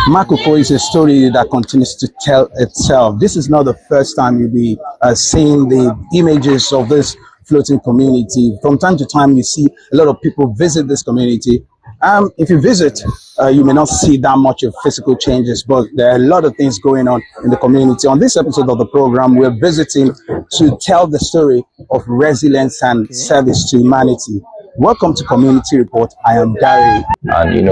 Makoko is a story that continues to tell itself. This is not the first time you'll be seeing the images of this floating community. From time to time, you see a lot of people visit this community. If you visit, you may not see that much of physical changes, but there are a lot of things going on in the community. On this episode of the program, we're visiting to tell the story of resilience and service to humanity. Welcome to Community Report. I am Gary. And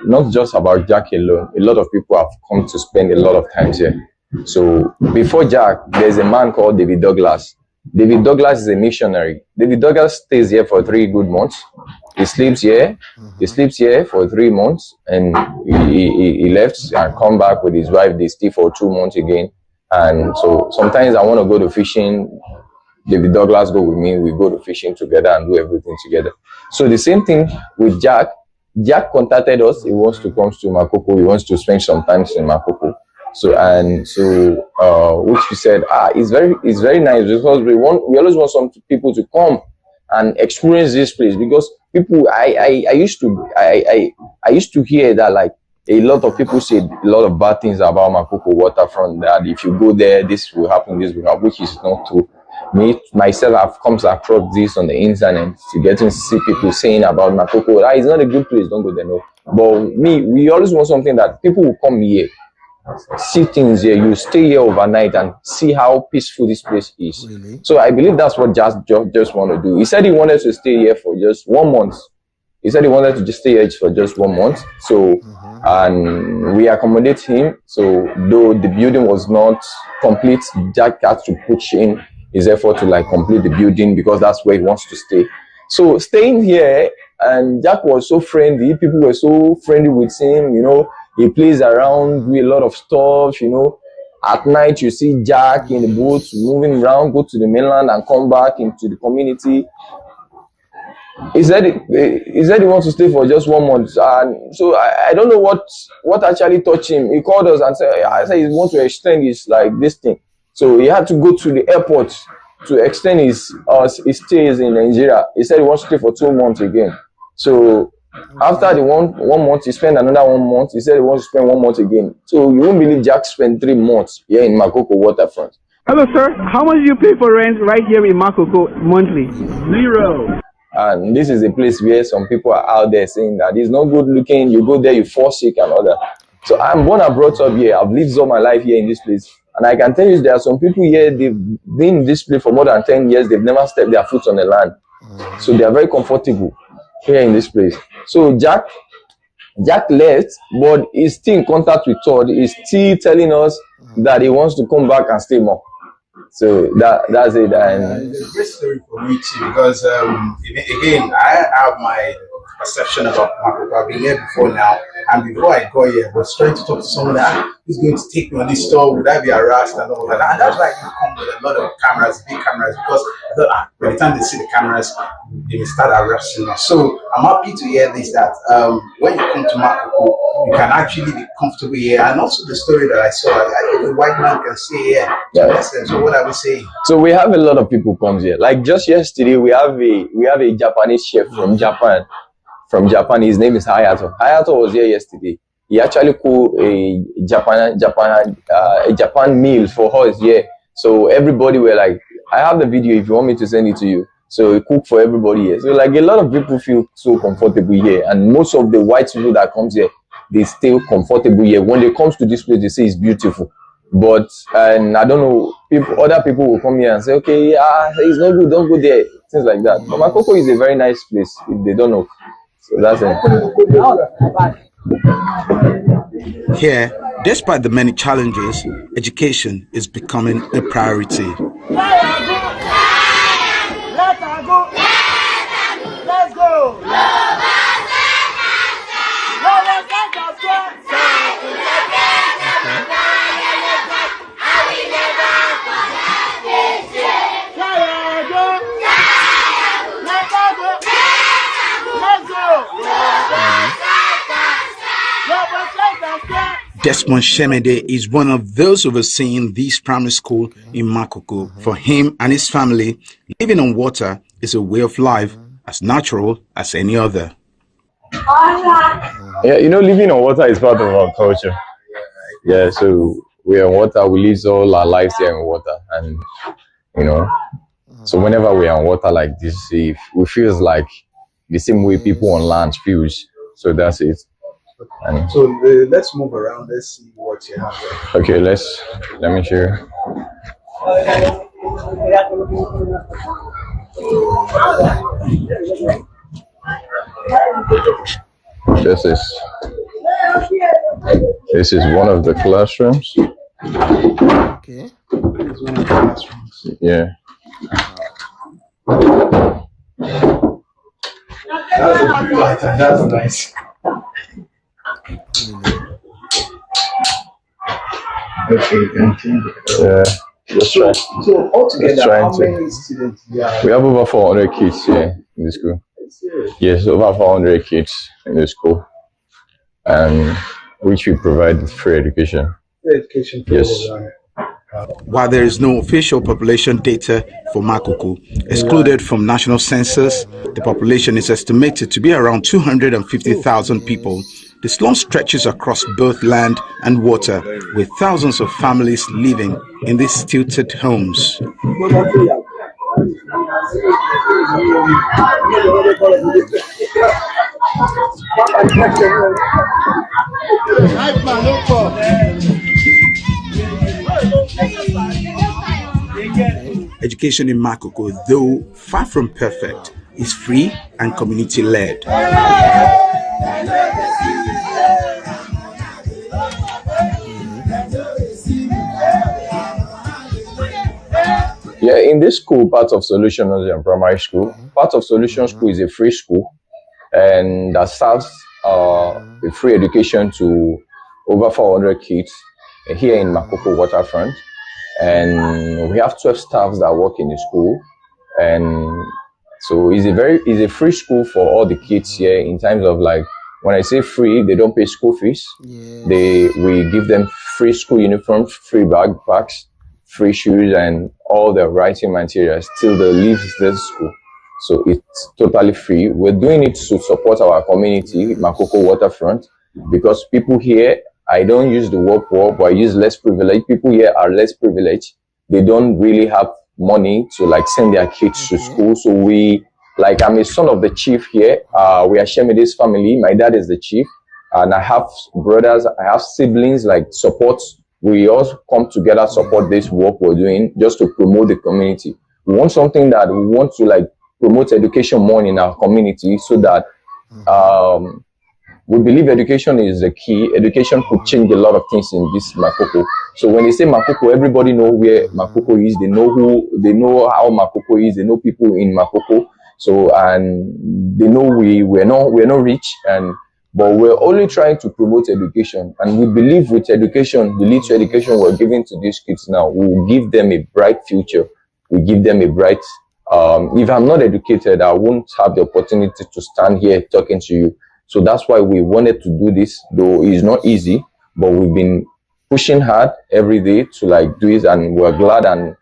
not just about Jack alone. A lot of people have come to spend a lot of time here. So before Jack, there's a man called David Douglas. David Douglas is a missionary. David Douglas stays here for 3 good months. He sleeps here. He sleeps here for 3 months, and he left and come back with his wife. They stay for 2 months again. And so sometimes I want to go to fishing. David Douglas go with me. We go to fishing together and do everything together. So the same thing with Jack. Jack contacted us. He wants to come to Makoko. He wants to spend some time in Makoko. Which we said, it's very nice, because we always want some people to come and experience this place, because people I used to hear that, like, a lot of people say a lot of bad things about Makoko waterfront, that if you go there, this will happen, which is not true. Me myself, I've come across this on the internet, to get to see people saying about Makoko, it's not a good place, don't go there. No, but we always want something that people will come here, see things here, you stay here overnight and see how peaceful this place is. Really? So I believe that's what just want to do. He said he wanted to stay here for just 1 month. He said he wanted to just stay here for just 1 month. So and we accommodate him. So though the building was not complete, Jack had to push in his effort to like complete the building, because that's where he wants to stay. So staying here, and Jack was so friendly. People were so friendly with him. He plays around, do a lot of stuff. At night you see Jack in the boat moving around, go to the mainland and come back into the community. He said he wants to stay for just 1 month, and so I don't know what actually touched him. He called us and said he wants to extend his this thing. So he had to go to the airport to extend his stays in Nigeria. He said he wants to stay for 2 months again. So after the one month, he spent another 1 month. He said he wants to spend 1 month again. So you won't believe Jack spent 3 months here in Makoko waterfront. Hello, sir. How much do you pay for rent right here in Makoko monthly? 0. And this is a place where some people are out there saying that it's not good looking. You go there, you fall sick and all that. So I'm born and brought up here. I've lived all my life here in this place. And I can tell you there are some people here, they've been in this place for more than 10 years. They've never stepped their foot on the land. So they are very comfortable here in this place. So Jack left, but he's still in contact with Todd. He's still telling us that he wants to come back and stay more. So that's it. And it's a great story for me too, because again, I have my perception about Makoko. I've been here before now, and before I got here, I was trying to talk to someone that is going to take me on this tour. Would I be harassed and all that? And that's why I didn't come with a lot of cameras, big cameras, because I thought by the time they see the cameras, they will start arresting us. So I'm happy to hear this, that when you come to Makoko, you can actually be comfortable here. And also the story that I saw, the white man can stay here. Yeah. So what are we saying? So we have a lot of people come here. Like just yesterday, we have a Japanese chef from Japan. His name is Hayato. Hayato was here yesterday. He actually cooked a Japan meal for us here. So everybody were like, I have the video if you want me to send it to you. So he cooked for everybody here. So like a lot of people feel so comfortable here, and most of the white people that comes here, they stay comfortable here. When they comes to this place, they say it's beautiful. But and I don't know, other people will come here and say, okay, it's not good, don't go there, things like that. But Makoko is a very nice place if they don't know. So that's it. Here, despite the many challenges, education is becoming a priority. Let's go! Desmond Shemede is one of those overseeing this primary school in Makoko. For him and his family, living on water is a way of life as natural as any other. Yeah, living on water is part of our culture. Yeah, so we're on water. We live all our lives here in water, and you know, so whenever we're on water like this, we feels like the same way people on land feels. So that's it. And So let's move around. Let's see what you have there. okay, let me show you. This is this is one of the classrooms. Okay. Yeah. That's nice. Okay, thank you. Yeah. Let's try. So altogether, trying how to- many students do you have? We have over 400 kids here in the school. Yes, over 400 kids in the school, and which we provide free education. Education for Yes. While there is no official population data for Makoko, excluded from national census, the population is estimated to be around 250,000 people. The slum stretches across both land and water, with thousands of families living in these stilted homes. Education in Makoko, though far from perfect, is free and community-led. Yeah, in this school, part of Solution Nursery and Primary School, part of Solution School is a free school, and that serves a free education to over 400 kids here in Makoko Waterfront. And we have 12 staffs that work in the school, and so it's a free school for all the kids here. In terms of, like, when I say free, they don't pay school fees. We give them free school uniforms, free backpacks, free shoes, and all the writing materials till they leave this school. So it's totally free. We're doing it to support our community, Makoko Waterfront, because people here, I don't use the word poor, but I use less privileged. People here are less privileged. They don't really have money to, like, send their kids to school. So I'm a son of the chief here. We are Shemide's family. My dad is the chief, and I have brothers, I have siblings, like, support. We all come together, support this work we're doing just to promote the community. We want something that we want to, like, promote education more in our community, so that we believe education is the key. Education could change a lot of things in this Makoko. So when they say Makoko, everybody know where Makoko is. They know how Makoko is. They know people in Makoko. So, and they know we're not rich, but we're only trying to promote education. And we believe with education, the little education we're giving to these kids now, we will give them a bright future. We give them a bright. If I'm not educated, I won't have the opportunity to stand here talking to you. So that's why we wanted to do this, though it's not easy, but we've been pushing hard every day to, like, do it, and we're glad and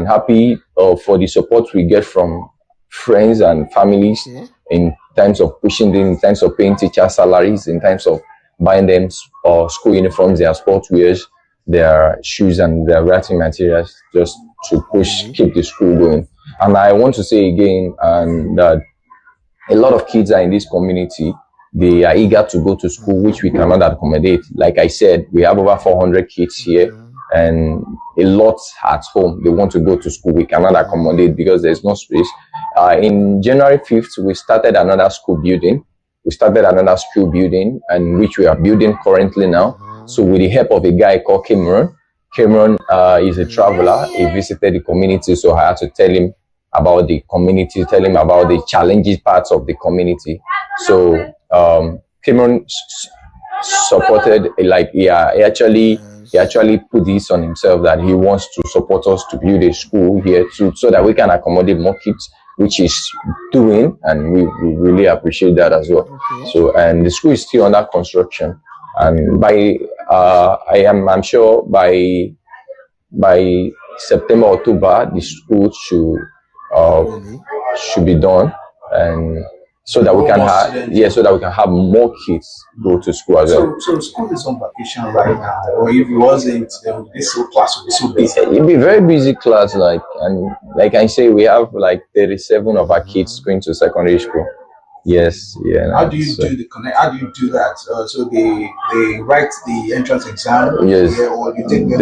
happy for the support we get from friends and families in terms of pushing them, in terms of paying teacher salaries, in terms of buying them school uniforms, their sportswears, their shoes, and their writing materials, just to keep the school going. And I want to say again, that a lot of kids are in this community. They are eager to go to school, which we cannot accommodate. Like I said, we have over 400 kids here, and a lot at home. They want to go to school. We cannot accommodate because there's no space. In January 5th, we started another school building. And which we are building currently now. So with the help of a guy called Cameron is a traveler. He visited the community, so I had to tell him about the community, tell him about the challenging parts of the community. So Cameron supported, like, he actually put this on himself, that he wants to support us to build a school here too, so that we can accommodate more kids, which he's doing, and we really appreciate that as well. So, and the school is still under construction, and I'm sure by September, October, the school should be done. And so that we can have so that we can have more kids go to school as well. So school is on vacation right now, or if it wasn't, then this whole class would be so busy. It'd be very busy class, and like I say, we have like 37 of our kids going to secondary school. Yes, yeah. How do you do the connect? How do you do that? So they write the entrance exam. Yes, or you take them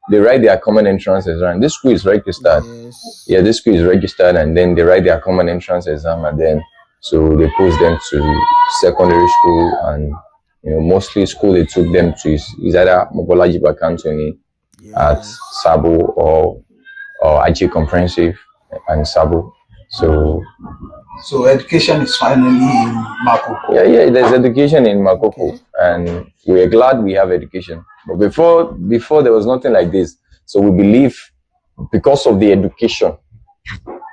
they write their common entrance exam. This school is registered. Yes. Yeah, this school is registered, and then they write their common entrance exam, and then so they post them to secondary school, and mostly school they took them to is either Mobolaji Bakantoni at Sabo or IG Comprehensive and Sabo. So education is finally in Makoko. Yeah, there's education in Makoko, and we're glad we have education. But before there was nothing like this. So we believe because of the education,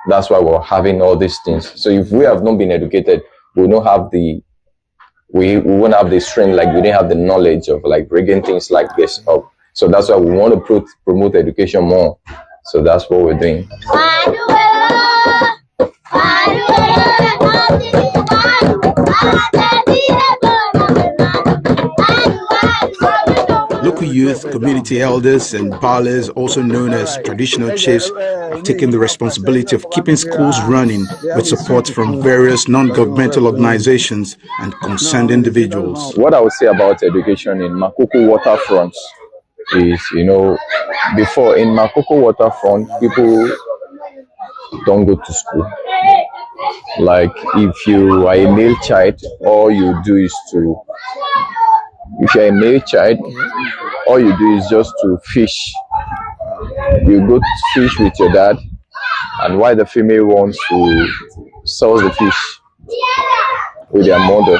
that's why we're having all these things. So if we have not been educated, we won't have the strength, like we didn't have the knowledge of like bringing things like this up. So that's why we want to promote education more. So that's what we're doing. Local youth, community elders, and ballers, also known as traditional chiefs, have taken the responsibility of keeping schools running with support from various non-governmental organizations and concerned individuals. What I would say about education in Makoko waterfront is, before in Makoko waterfront, people don't go to school. Like if you are a male child, all you do is if you're a male child, all you do is just to fish. You go to fish with your dad, and while the female wants to sell the fish with their mother.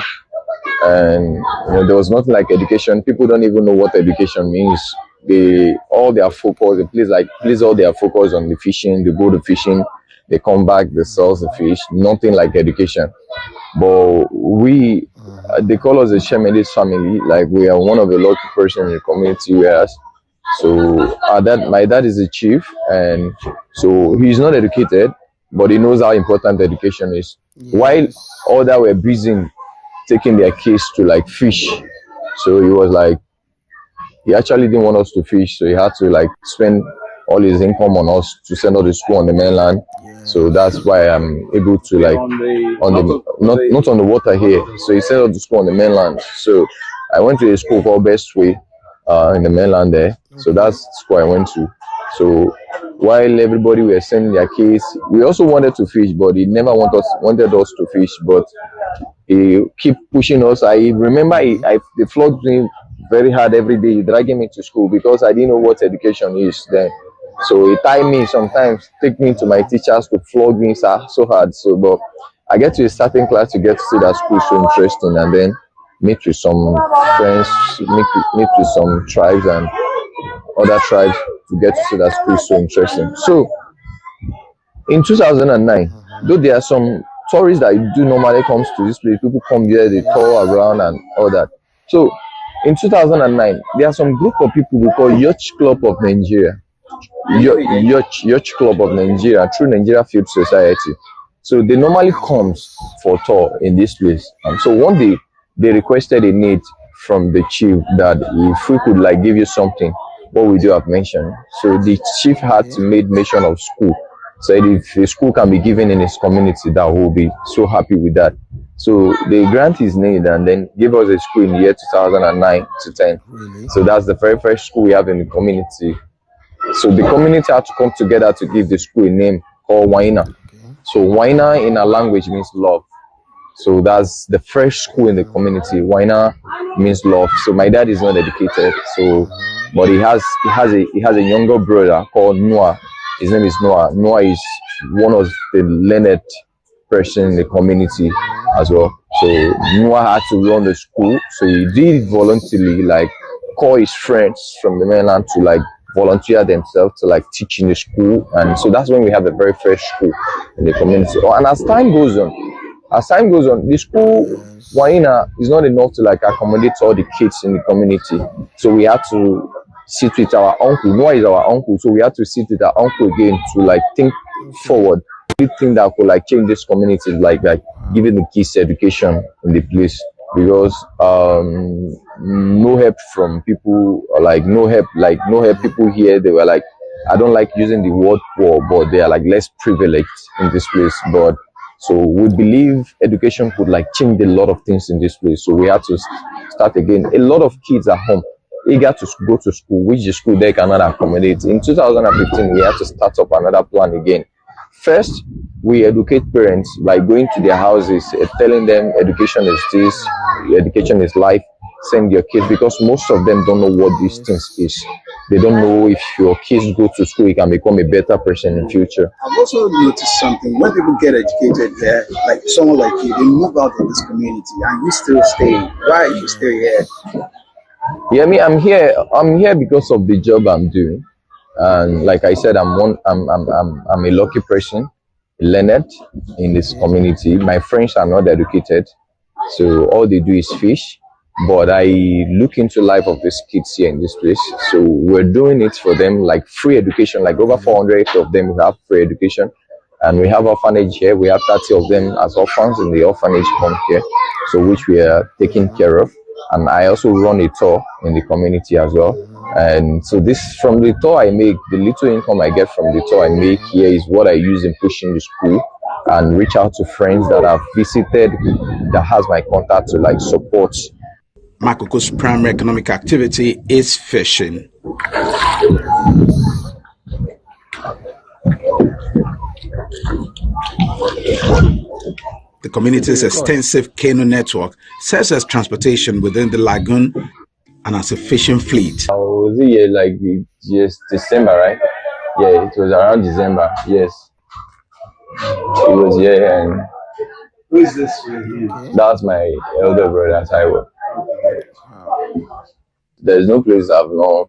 And there was nothing like education. People don't even know what education means. They place all their focus on the fishing. They go to fishing, they come back, they sell the fish. Nothing like education. But they call us a Shemedis family. Like we are one of the lucky persons in the community. Whereas, so my dad is a chief, and so he's not educated, but he knows how important education is. Yes. While all that were busy taking their kids to like fish, so he was like, he actually didn't want us to fish, so he had to like spend all his income on us to send us to school on the mainland. So that's why I'm able to like not on the water here. So he sent us to school on the mainland. So I went to a school called Best Way in the mainland there. So that's the school I went to. So while everybody were sending their kids, we also wanted to fish, but he never wanted us to fish. But he keep pushing us. I remember they flogged me very hard every day, dragging me to school because I didn't know what education is then. So he tied me sometimes, take me to my teachers to flog me so hard. So, but I get to a certain class to get to see that school so interesting, and then meet with some friends, meet with some tribes and other tribes to get to see that school so interesting. So in 2009, though there are some tourists that do normally comes to this place, people come here, they tour around and all that. So in 2009, there are some group of people we call Yacht Club of Nigeria. Yacht Club of Nigeria through Nigeria Field Society. So they normally comes for tour in this place. So one day they requested a need from the chief that if we could like give you something, what we do have mentioned. So the chief had to make mention of school. So if a school can be given in his community, that will be so happy with that. So they grant his need and then give us a school in the year 2009 to 10. Really? So that's the very first school we have in the community. So the community had to come together to give the school a name called Waina. Okay. So Waina in our language means love. So that's the first school in the community. Waina means love. So my dad is not educated, but he has a younger brother called Noah. His name is Noah. Noah is one of the learned person in the community as well. So Noah had to run the school. So he did voluntarily like call his friends from the mainland to like volunteer themselves to like teach in the school. And so that's when we have the very first school in the community. And as time goes on, the school Waina is not enough to like accommodate all the kids in the community. So we had to sit with our uncle. Noah is our uncle, so we had to sit with our uncle again to like think forward, think that could like change this community like giving the kids education in the place, because no help from people, or like no help people here. They were like, I don't like using the word poor, but they are like less privileged in this place. But so we believe education could like change a lot of things in this place. So we had to start again. A lot of kids at home eager to go to school, which the school they cannot accommodate. In 2015, we had to start up another plan again. First, we educate parents by going to their houses, telling them education is this, education is life, send your kids, because most of them don't know what these things is. They don't know if your kids go to school, you can become a better person in future. I've also noticed something. When people get educated here, like someone like you, they move out of this community and you still stay. Why are you still here? Yeah, I'm here. I'm here because of the job I'm doing, and like I said, I'm a lucky person, learned in this community. My friends are not educated, so all they do is fish. But I look into life of these kids here in this place, so we're doing it for them, like free education. Like over 400 of them have free education, and we have orphanage here. We have 30 of them as orphans in the orphanage home here, so which we are taking care of. And I also run a tour in the community as well. And so this, from the tour I make, the little income I get from the tour I make here is what I use in pushing the school and reach out to friends that have visited, that has my contact to like support. Makoko's primary economic activity is fishing. The community's extensive canoe network serves as transportation within the lagoon and as a fishing fleet. Was it here like yes, December, right? Yeah, it was around December. Yes, it was here. And Who is this with you? that's my elder brother, Taiwo. There's no place I've known.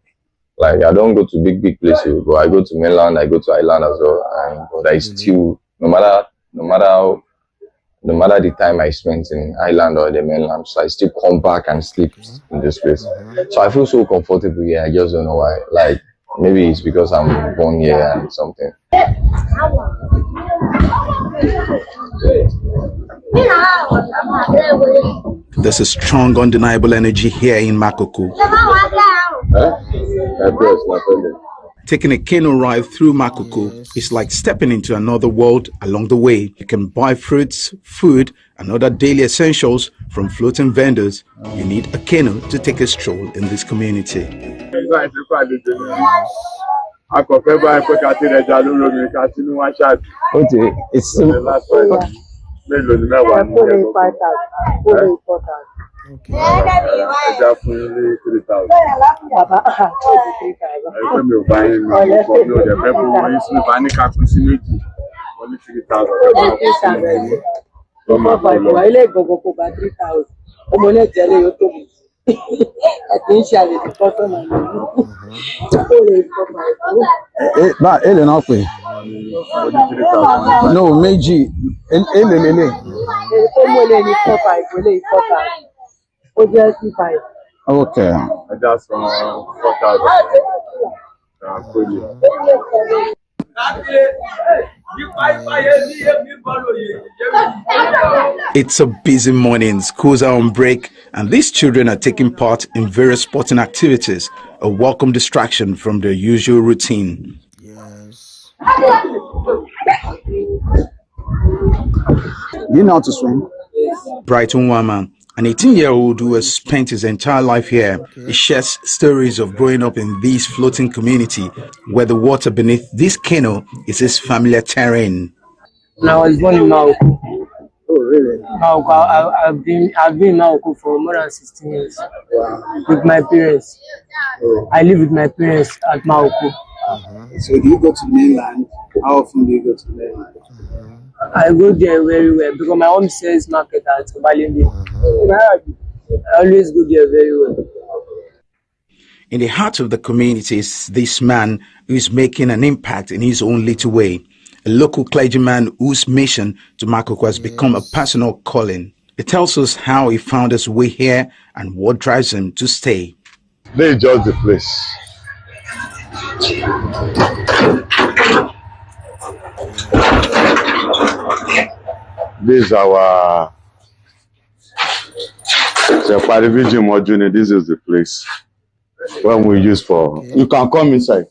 Like I don't go to big places, but I go to mainland, I go to island as well. And but I still, no matter the time I spent in island or the mainland, so I still come back and sleep in this place. So I feel so comfortable here. I just don't know why. Like maybe it's because I'm born here and something. There's a strong, undeniable energy here in Makoko. Taking a canoe ride through Makoko is like stepping into another world. Along the way, you can buy fruits, food, and other daily essentials from floating vendors. You need a canoe to take a stroll in this community. Okay, it's No, Meiji. Okay. That's 4,000. It's a busy morning. Schools are on break, and these children are taking part in various sporting activities, a welcome distraction from their usual routine. Yes. Do you know how to swim? Brighton Wama, an 18-year-old who has spent his entire life here, he shares stories of growing up in this floating community where the water beneath this canoe is his familiar terrain. I was born in Makoko. Oh, really? Makoko. I've been in Makoko for more than 16 years. Wow. With my parents. Oh. I live with my parents at Makoko. So do you go to the mainland? How often do you go to the mainland? I go there very well because my mom sells market at Obalende. I always go there very well. In the heart of the community is this man who is making an impact in his own little way. A local clergyman whose mission to Makoko has become a personal calling. It tells us how he found his way here and what drives him to stay. They judge the place. This is our Pariviji Modune. This is the place when we use for. Okay. You can come inside.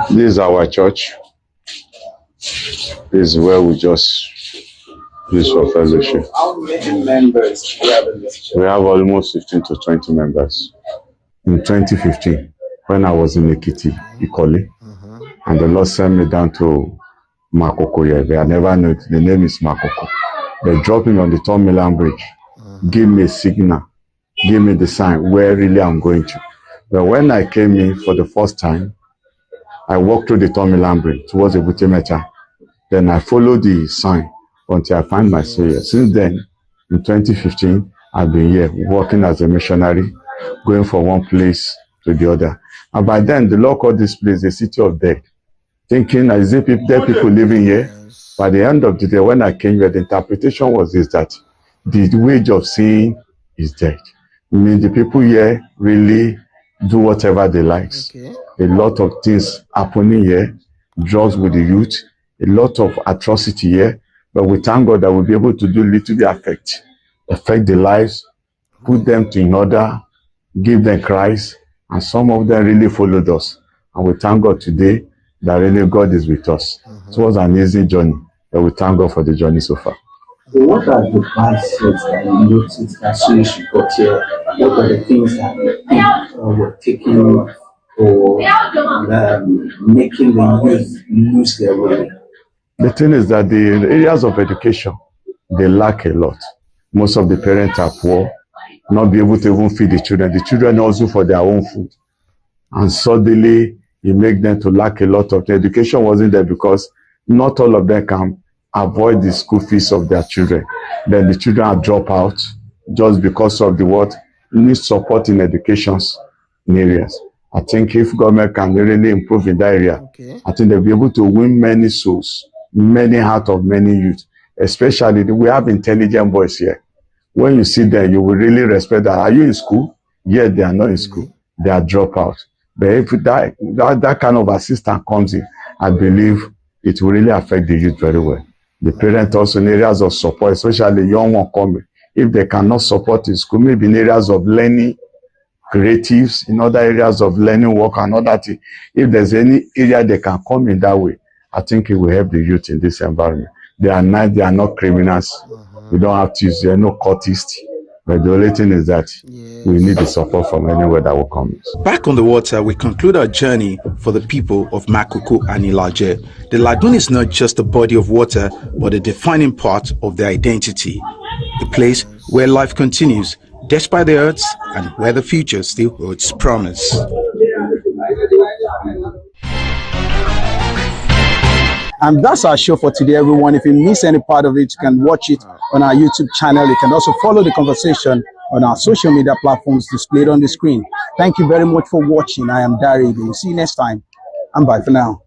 This is our church. This is where we just use for fellowship. How many members do you have in this church? We have almost 15 to 20 members. In 2015, when I was in Ekiti, Ikole, and the Lord sent me down to Makoko. I never knew it. The name is Makoko. They dropped me on the Tom Milan Bridge, give me a signal, give me the sign where really I'm going to. But when I came in for the first time, I walked through the Tom Milan Bridge towards the Butemecha. Then I followed the sign until I find myself here. Since then, in 2015, I've been here working as a missionary, going from one place to the other. And by then, the Lord called this place the city of death, thinking, is it dead people living here? By the end of the day, when I came here, the interpretation was this, that the wage of sin is death. I mean, the people here really do whatever they like. Okay. A lot of things happening here, drugs with the youth, a lot of atrocity here, but we thank God that we'll be able to do little bit affect the lives, put them to in order, give them Christ, and some of them really followed us. And we thank God today that really God is with us. It was an easy journey, but we thank God for the journey so far. So what are the vices that you noticed as soon as you got here? What are the things that you think were taking or making the youth lose their way? The thing is that the areas of education, they lack a lot. Most of the parents are poor, not be able to even feed the children. The children also for their own food. And suddenly, it makes them to lack a lot of. The education wasn't there because not all of them can avoid the school fees of their children. Then the children are drop out just because of the what need support in educations in areas. I think if government can really improve in that area, I think they'll be able to win many souls, many hearts of many youth. Especially, we have intelligent boys here. When you see them, you will really respect that. Are you in school? Yes, they are not in school. They are drop out. But if that kind of assistance comes in, I believe it will really affect the youth very well. The parents also in areas of support, especially young one coming. If they cannot support in school, maybe in areas of learning, creatives, in other areas of learning work and other things. If there's any area they can come in that way, I think it will help the youth in this environment. They are nice, they are not criminals. We don't have to use, they are no cultists. But the only thing is that we need the support from anywhere that will come. Back on the water, we conclude our journey for the people of Makoko and Ilaje. The lagoon is not just a body of water, but a defining part of their identity. A place where life continues, despite the odds, and where the future still holds promise. And that's our show for today, everyone. If you miss any part of it, you can watch it on our YouTube channel. You can also follow the conversation on our social media platforms displayed on the screen. Thank you very much for watching. I am Dari. We'll see you next time. And bye for now.